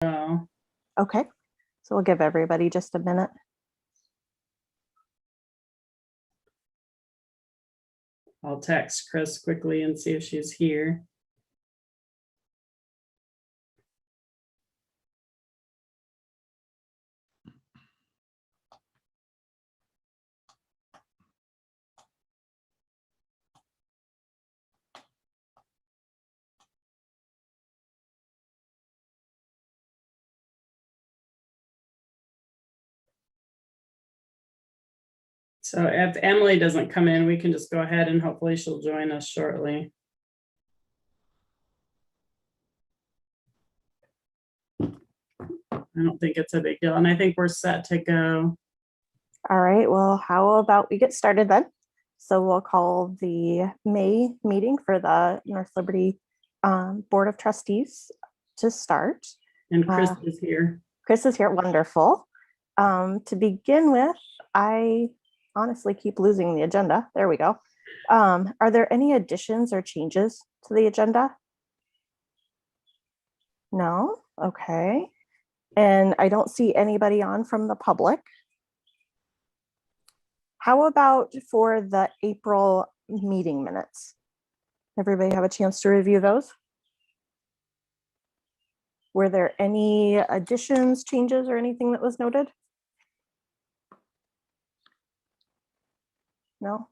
Okay, so we'll give everybody just a minute. I'll text Chris quickly and see if she's here. So if Emily doesn't come in, we can just go ahead and hopefully she'll join us shortly. I don't think it's a big deal. And I think we're set to go. All right, well, how about we get started then? So we'll call the May meeting for the North Liberty Board of Trustees to start. And Chris is here. Chris is here, wonderful. To begin with, I honestly keep losing the agenda. There we go. Are there any additions or changes to the agenda? No? Okay. And I don't see anybody on from the public. How about for the April meeting minutes? Everybody have a chance to review those? Were there any additions, changes, or anything that was noted? No?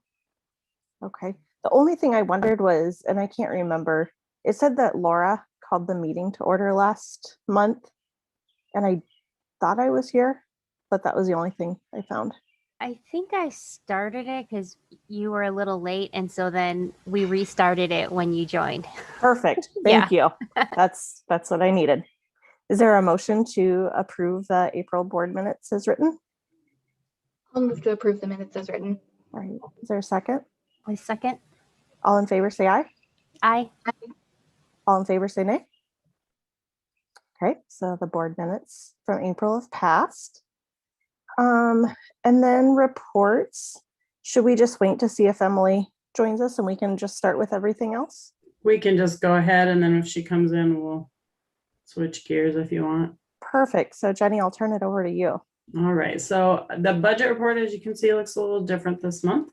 Okay. The only thing I wondered was, and I can't remember, it said that Laura called the meeting to order last month, and I thought I was here, but that was the only thing I found. I think I started it because you were a little late, and so then we restarted it when you joined. Perfect. Thank you. That's what I needed. Is there a motion to approve the April board minutes as written? I'll move to approve the minutes as written. All right. Is there a second? A second. All in favor, say aye. Aye. All in favor, say nay. Okay, so the board minutes from April have passed. And then reports. Should we just wait to see if Emily joins us and we can just start with everything else? We can just go ahead, and then if she comes in, we'll switch gears if you want. Perfect. So Jenny, I'll turn it over to you. All right, so the budget report, as you can see, looks a little different this month.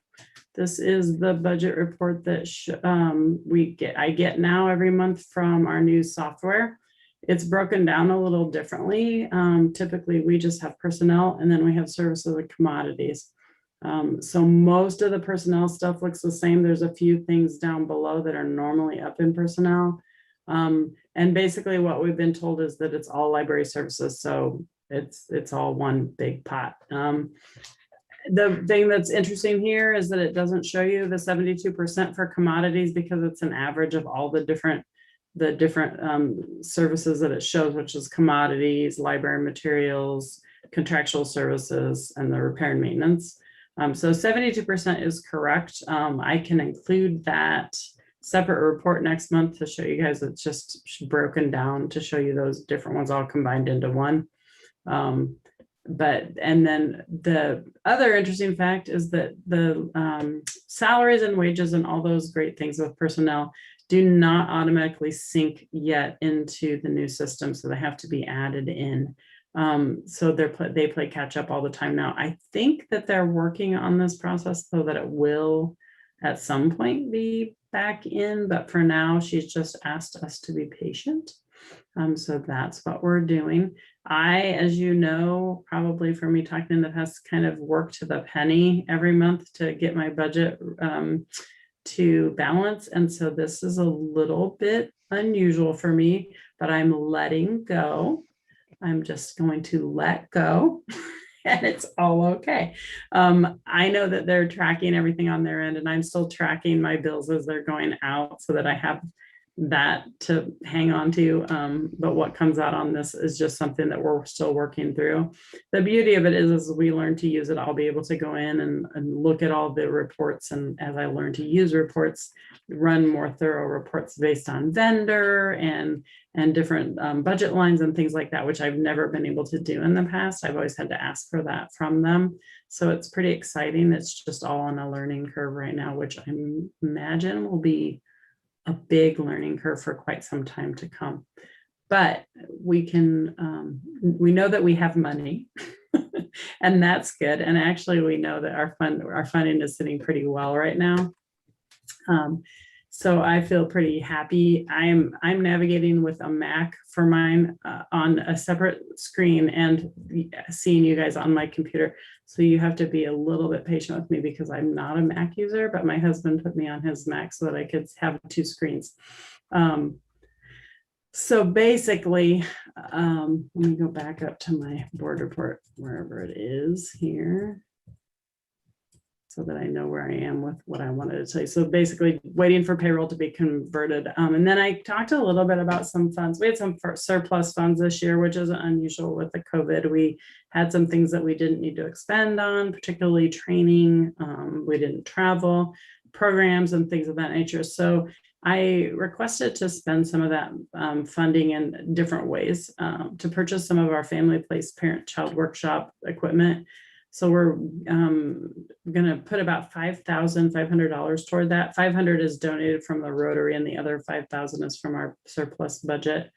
This is the budget report that I get now every month from our new software. It's broken down a little differently. Typically, we just have personnel, and then we have services and commodities. So most of the personnel stuff looks the same. There's a few things down below that are normally up in personnel. And basically what we've been told is that it's all library services. So it's all one big pot. The thing that's interesting here is that it doesn't show you the 72% for commodities because it's an average of all the different services that it shows, which is commodities, library materials, contractual services, and the repair and maintenance. So 72% is correct. I can include that separate report next month to show you guys. It's just broken down to show you those different ones all combined into one. And then the other interesting fact is that the salaries and wages and all those great things with personnel do not automatically sync yet into the new system. So they have to be added in. So they play catch up all the time now. I think that they're working on this process so that it will at some point be back in, but for now, she's just asked us to be patient. So that's what we're doing. I, as you know, probably from me talking in the past, kind of work to the penny every month to get my budget to balance. And so this is a little bit unusual for me, but I'm letting go. I'm just going to let go and it's all okay. I know that they're tracking everything on their end, and I'm still tracking my bills as they're going out so that I have that to hang on to. But what comes out on this is just something that we're still working through. The beauty of it is as we learn to use it, I'll be able to go in and look at all the reports. And as I learn to use reports, run more thorough reports based on vendor and different budget lines and things like that, which I've never been able to do in the past. I've always had to ask for that from them. So it's pretty exciting. It's just all on a learning curve right now, which I imagine will be a big learning curve for quite some time to come. But we we know that we have money and that's good. And actually we know that our funding is sitting pretty well right now. So I feel pretty happy. I'm navigating with a Mac for mine on a separate screen and seeing you guys on my computer. So you have to be a little bit patient with me because I'm not a Mac user, but my husband put me on his Mac so that I could have 2 screens. So basically, let me go back up to my board report, wherever it is here, so that I know where I am with what I wanted to tell you. So basically waiting for payroll to be converted. And then I talked a little bit about some funds. We had some surplus funds this year, which isn't unusual with the COVID. We had some things that we didn't need to expend on, particularly training. We didn't travel, programs and things of that nature. So I requested to spend some of that funding in different ways to purchase some of our family place parent-child workshop equipment. So we're going to put about $5,500 toward that. $500 is donated from the Rotary and the other $5,000 is from our surplus budget.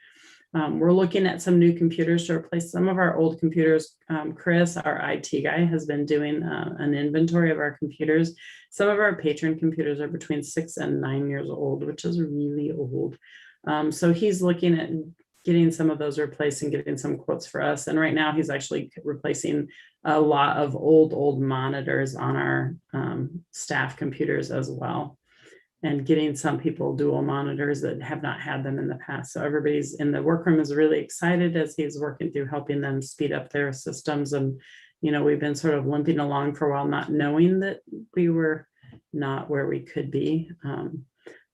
We're looking at some new computers to replace some of our old computers. Chris, our IT guy, has been doing an inventory of our computers. Some of our patron computers are between 6 and 9 years old, which is really old. So he's looking at getting some of those replaced and getting some quotes for us. And right now he's actually replacing a lot of old monitors on our staff computers as well, and getting some people dual monitors that have not had them in the past. So everybody's in the workroom is really excited as he's working through helping them speed up their systems. And, you know, we've been sort of limping along for a while, not knowing that we were not where we could be.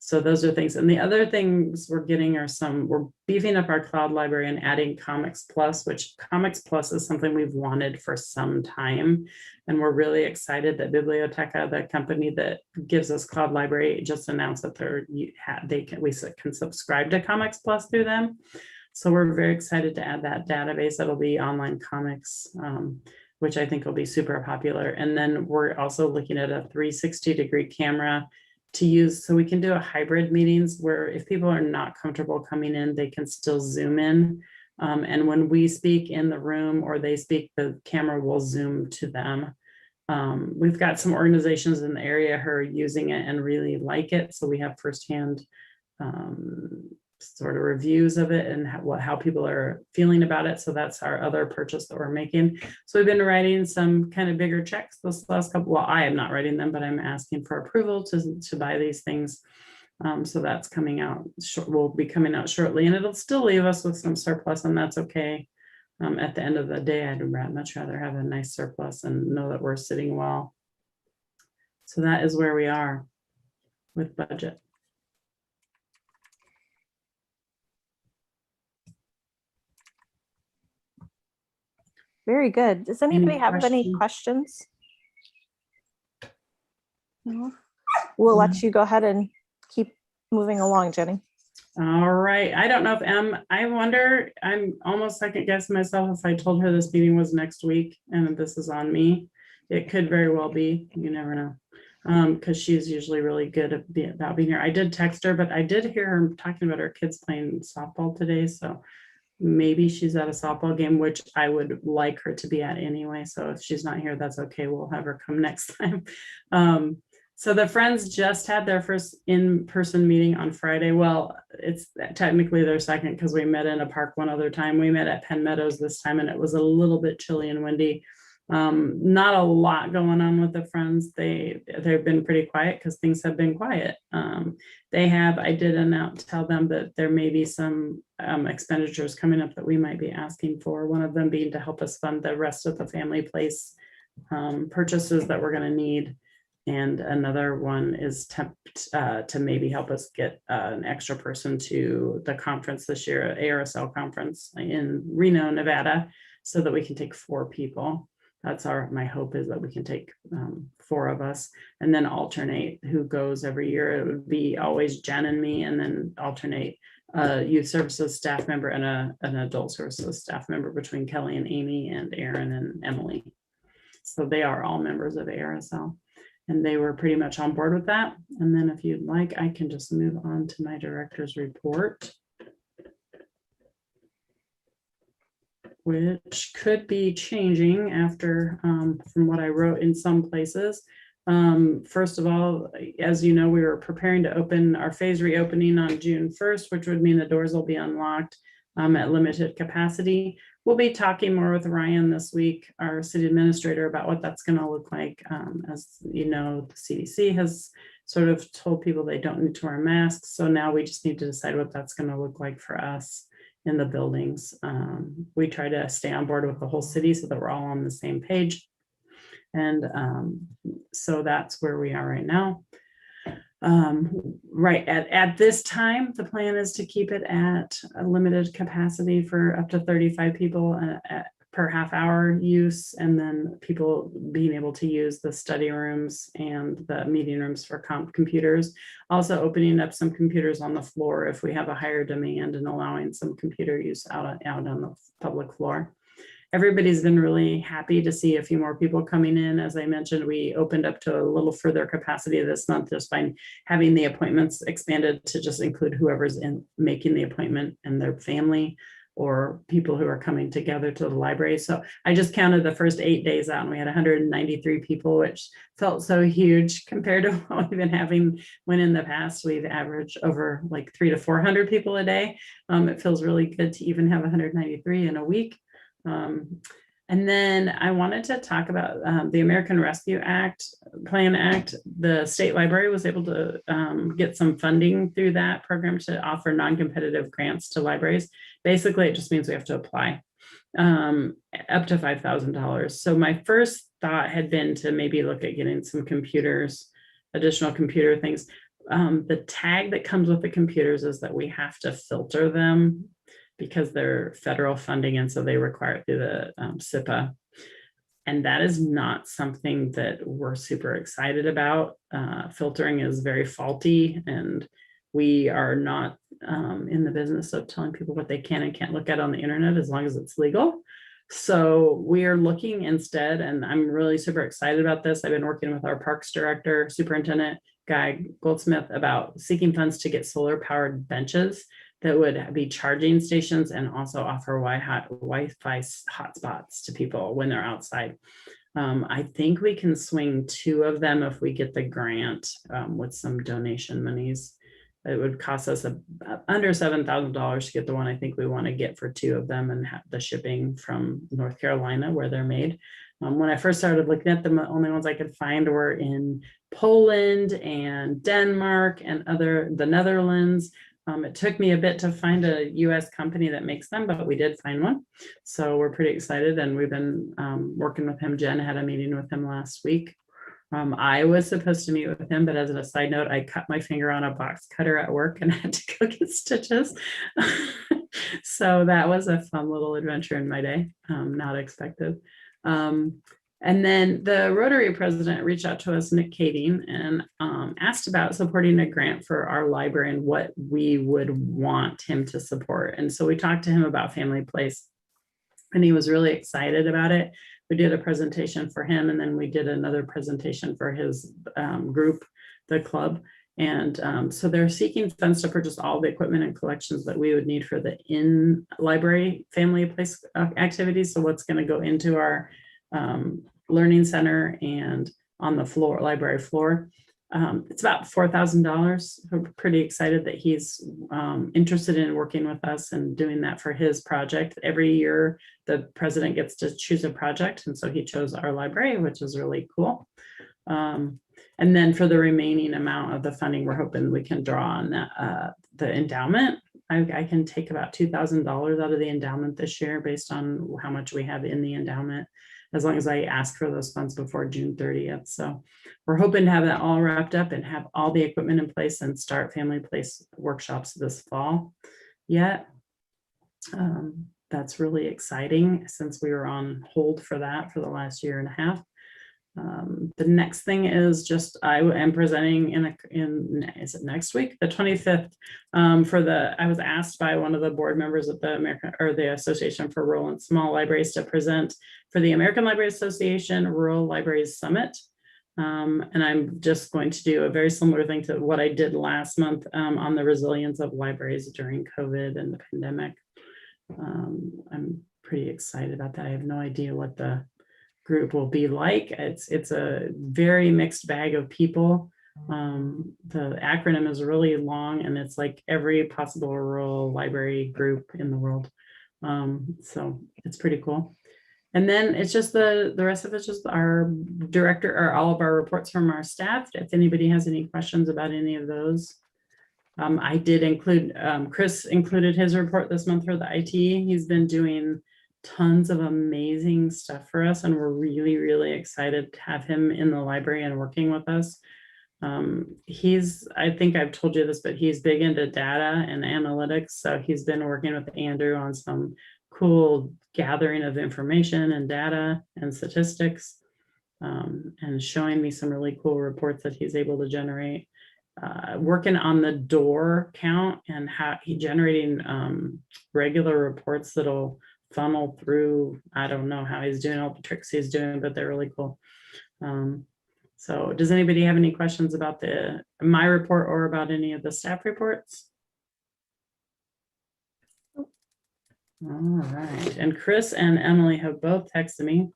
So those are things. And the other things we're getting are we're beefing up our cloud library and adding Comics Plus, which Comics Plus is something we've wanted for some time. And we're really excited that Biblioteca, the company that gives us cloud library, just announced that we can subscribe to Comics Plus through them. So we're very excited to add that database. That'll be online comics, which I think will be super popular. And then we're also looking at a 360-degree camera to use, so we can do a hybrid meetings where if people are not comfortable coming in, they can still Zoom in. And when we speak in the room or they speak, the camera will Zoom to them. We've got some organizations in the area who are using it and really like it. So we have firsthand sort of reviews of it and how people are feeling about it. So that's our other purchase that we're making. So we've been writing some kind of bigger checks this last couple. Well, I am not writing them, but I'm asking for approval to buy these things. So that's coming out. Will be coming out shortly, and it'll still leave us with some surplus, and that's okay. At the end of the day, I'd much rather have a nice surplus and know that we're sitting well. So that is where we are with budget. Very good. Does anybody have any questions? No? We'll let you go ahead and keep moving along, Jenny. All right. I don't know if I wonder, I'm almost second guessing myself if I told her this meeting was next week and this is on me. It could very well be. You never know. Because she's usually really good about being here. I did text her, but I did hear her talking about her kids playing softball today. So maybe she's at a softball game, which I would like her to be at anyway. So if she's not here, that's okay. We'll have her come next time. So the Friends just had their first in-person meeting on Friday. Well, it's technically their second because we met in a park one other time. We met at Penn Meadows this time and it was a little bit chilly and windy. Not a lot going on with the Friends. They've been pretty quiet because things have been quiet. I did tell them that there may be some expenditures coming up that we might be asking for. One of them being to help us fund the rest of the family place purchases that we're going to need. And another one is to maybe help us get an extra person to the conference this year, ARSL conference in Reno, Nevada, so that we can take 4 people. That's my hope is that we can take 4 of us and then alternate who goes every year. It would be always Jen and me, and then alternate a youth services staff member and an adult services staff member between Kelly and Amy and Aaron and Emily. So they are all members of ARSL. And they were pretty much on board with that. And then if you'd like, I can just move on to my director's report. which could be changing after, from what I wrote in some places. First of all, as you know, we were preparing to open our phase reopening on June 1st, which would mean the doors will be unlocked at limited capacity. We'll be talking more with Ryan this week, our city administrator, about what that's going to look like. As you know, the CDC has sort of told people they don't need to wear masks. So now we just need to decide what that's going to look like for us in the buildings. We try to stay on board with the whole city so that we're all on the same page. And so that's where we are right now. Right at this time, the plan is to keep it at a limited capacity for up to 35 people per half hour use, and then people being able to use the study rooms and the meeting rooms for computers. Also opening up some computers on the floor if we have a higher demand, and allowing some computer use out on the public floor. Everybody's been really happy to see a few more people coming in. As I mentioned, we opened up to a little further capacity this month just by having the appointments expanded to just include whoever's in making the appointment and their family, or people who are coming together to the library. So I just counted the first 8 days out, and we had 193 people, which felt so huge compared to what we've been having, when in the past we've averaged over like 300 to 400 people a day. It feels really good to even have 193 in a week. And then I wanted to talk about the American Rescue Plan Act. The state library was able to get some funding through that program to offer non-competitive grants to libraries. Basically, it just means we have to apply up to $5,000. So my first thought had been to maybe look at getting some computers, additional computer things. The tag that comes with the computers is that we have to filter them, because they're federal funding, and so they require it through the SIPA. And that is not something that we're super excited about. Filtering is very faulty, and we are not in the business of telling people what they can and can't look at on the internet as long as it's legal. So we are looking instead, and I'm really super excited about this. I've been working with our parks director, superintendent Guy Goldsmith, about seeking funds to get solar powered benches that would be charging stations and also offer Wi-Fi hotspots to people when they're outside. I think we can swing 2 of them if we get the grant with some donation monies. It would cost us under $7,000 to get the one I think we want to get for 2 of them, and have the shipping from North Carolina where they're made. When I first started looking at them, the only ones I could find were in Poland and Denmark and the Netherlands. It took me a bit to find a US company that makes them, but we did find one. So we're pretty excited, and we've been working with him. Jen had a meeting with him last week. I was supposed to meet with him, but as a side note, I cut my finger on a box cutter at work and had to go get stitches. So that was a fun little adventure in my day, not expected. And then the Rotary president reached out to us, Nick Kading, and asked about supporting a grant for our library and what we would want him to support. And so we talked to him about Family Place, and he was really excited about it. We did a presentation for him, and then we did another presentation for his group, the club. And so they're seeking funds to purchase all the equipment and collections that we would need for the in-library Family Place activities. So what's going to go into our learning center and on the floor, library floor. It's about $4,000. We're pretty excited that he's interested in working with us and doing that for his project. Every year, the president gets to choose a project, and so he chose our library, which is really cool. And then for the remaining amount of the funding, we're hoping we can draw on that, the endowment. I can take about $2,000 out of the endowment this year based on how much we have in the endowment, as long as I ask for those funds before June 30th. So we're hoping to have that all wrapped up and have all the equipment in place and start Family Place workshops this fall yet. That's really exciting, since we were on hold for that for the last year and a half. The next thing is just, I am presenting is it next week, the 25th, I was asked by one of the board members of the Association for Rural and Small Libraries to present for the American Library Association Rural Libraries Summit. And I'm just going to do a very similar thing to what I did last month on the resilience of libraries during COVID and the pandemic. I'm pretty excited about that. I have no idea what the group will be like. It's a very mixed bag of people. The acronym is really long, and it's like every possible rural library group in the world. So it's pretty cool. And then it's just the rest of it's just our director, or all of our reports from our staff. If anybody has any questions about any of those. I did include, Chris included his report this month for the IT. He's been doing tons of amazing stuff for us, and we're really, really excited to have him in the library and working with us. I think I've told you this, but he's big into data and analytics. So he's been working with Andrew on some cool gathering of information and data and statistics, and showing me some really cool reports that he's able to generate. Working on the door count and how he generating regular reports that'll funnel through. I don't know how he's doing all the tricks he's doing, but they're really cool. So does anybody have any questions about my report or about any of the staff reports? All right, and Chris and Emily have both texted me.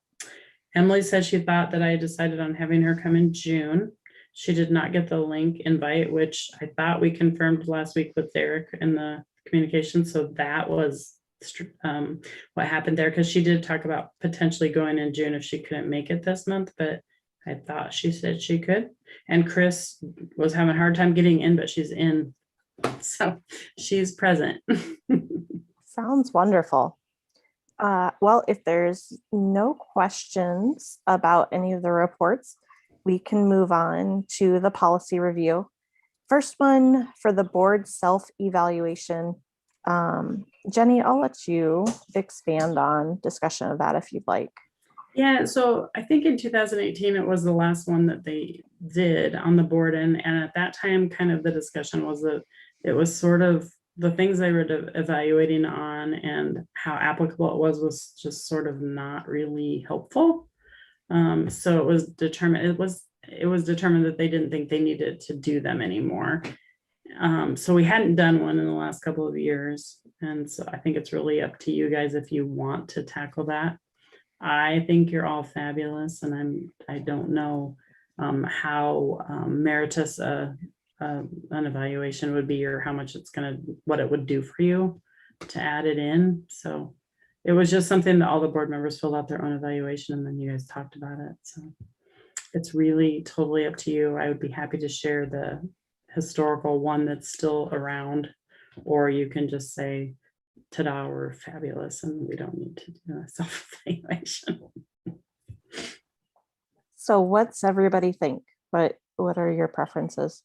Emily said she thought that I had decided on having her come in June. She did not get the link invite, which I thought we confirmed last week with Derek in the communication. So that was what happened there, because she did talk about potentially going in June if she couldn't make it this month, but I thought she said she could. And Chris was having a hard time getting in, but she's in. So she's present. Sounds wonderful. Well, if there's no questions about any of the reports, we can move on to the policy review. First one for the board self-evaluation. Jenny, I'll let you expand on discussion of that if you'd like. Yeah, so I think in 2018, it was the last one that they did on the board. And at that time, kind of the discussion was that it was sort of the things they were evaluating on and how applicable it was just sort of not really helpful. So it was determined that they didn't think they needed to do them anymore. So we hadn't done one in the last couple of years. And so I think it's really up to you guys if you want to tackle that. I think you're all fabulous, and I don't know how meritorious an evaluation would be, or how much what it would do for you to add it in. So it was just something that all the board members filled out their own evaluation, and then you guys talked about it. So it's really totally up to you. I would be happy to share the historical one that's still around, or you can just say, ta-da, we're fabulous and we don't need to do a self-evaluation. So what's everybody think? What are your preferences?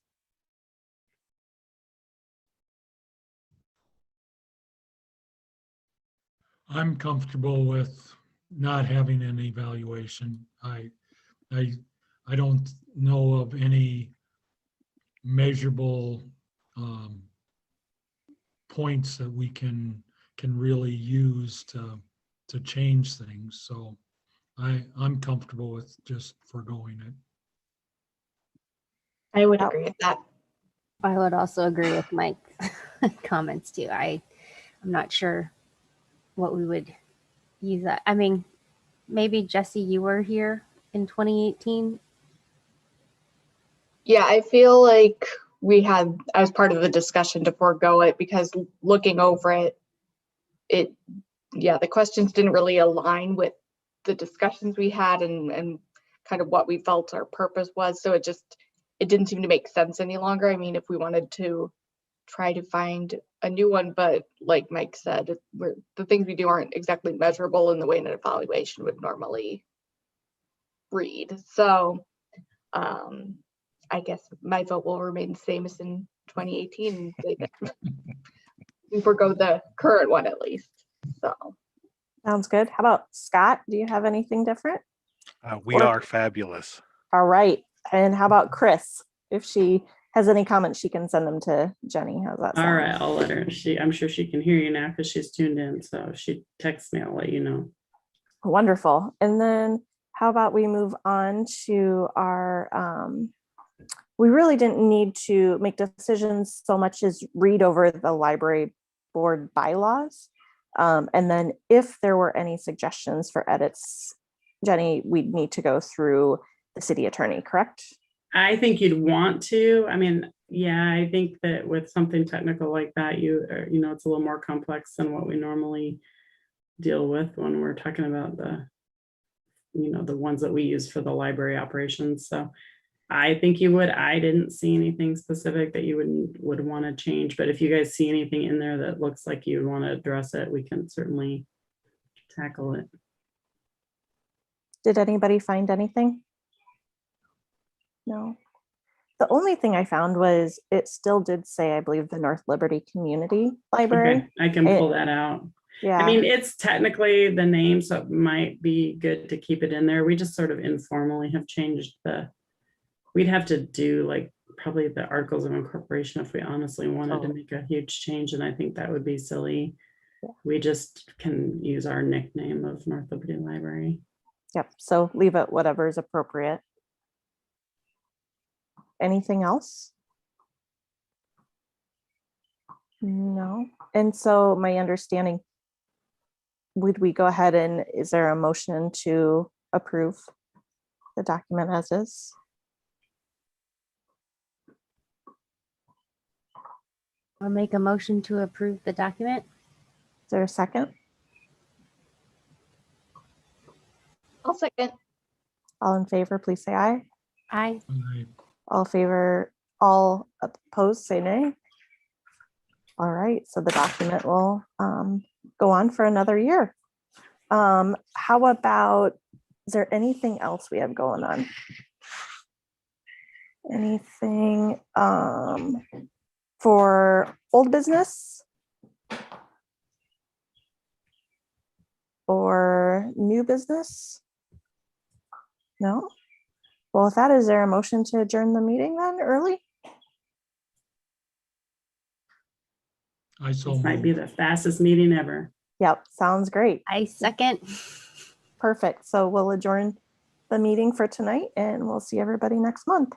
I'm comfortable with not having an evaluation. I don't know of any measurable points that we can really use to change things. So I'm comfortable with just foregoing it. I would agree with that. I would also agree with Mike's comments too. I'm not sure what we would use that. I mean, maybe Jesse, you were here in 2018. Yeah, I feel like I was part of the discussion to forego it, because looking over it, the questions didn't really align with the discussions we had and kind of what we felt our purpose was. So it didn't seem to make sense any longer. I mean, if we wanted to try to find a new one, but like Mike said, the things we do aren't exactly measurable in the way an evaluation would normally read. So I guess my vote will remain the same as in 2018. We forgo the current one at least. So Sounds good. How about Scott? Do you have anything different? We are fabulous. All right. And how about Chris? If she has any comments, she can send them to Jenny. How's that sound? All right, I'll let her. I'm sure she can hear you now because she's tuned in. So if she texts me, I'll let you know. Wonderful. And then how about we move on to our, we really didn't need to make decisions so much as read over the library board bylaws. And then if there were any suggestions for edits, Jenny, we'd need to go through the city attorney, correct? I think you'd want to, I mean, yeah, I think that with something technical like that, it's a little more complex than what we normally deal with when we're talking about the ones that we use for the library operations. So I think you would. I didn't see anything specific that you would want to change, but if you guys see anything in there that looks like you want to address it, we can certainly tackle it. Did anybody find anything? No. The only thing I found was it still did say, I believe, the North Liberty Community Library. Okay, I can pull that out. Yeah. I mean, it's technically the name, so it might be good to keep it in there. We just sort of informally have changed we'd have to do like probably the articles of incorporation if we honestly wanted to make a huge change, and I think that would be silly. Yeah. We just can use our nickname of North Liberty Library. Yep. So leave it whatever is appropriate. Anything else? No. And so my understanding, would we go ahead and is there a motion to approve the document as is? I'll make a motion to approve the document. Is there a second? I'll second. All in favor, please say aye. Aye. All opposed, say nay. All right, so the document will go on for another year. How about, is there anything else we have going on? Anything for old business? Or new business? No? Well, with that, is there a motion to adjourn the meeting then early? I so This might be moved. the fastest meeting ever. Yep, sounds great. I second. Perfect. So we'll adjourn the meeting for tonight and we'll see everybody next month.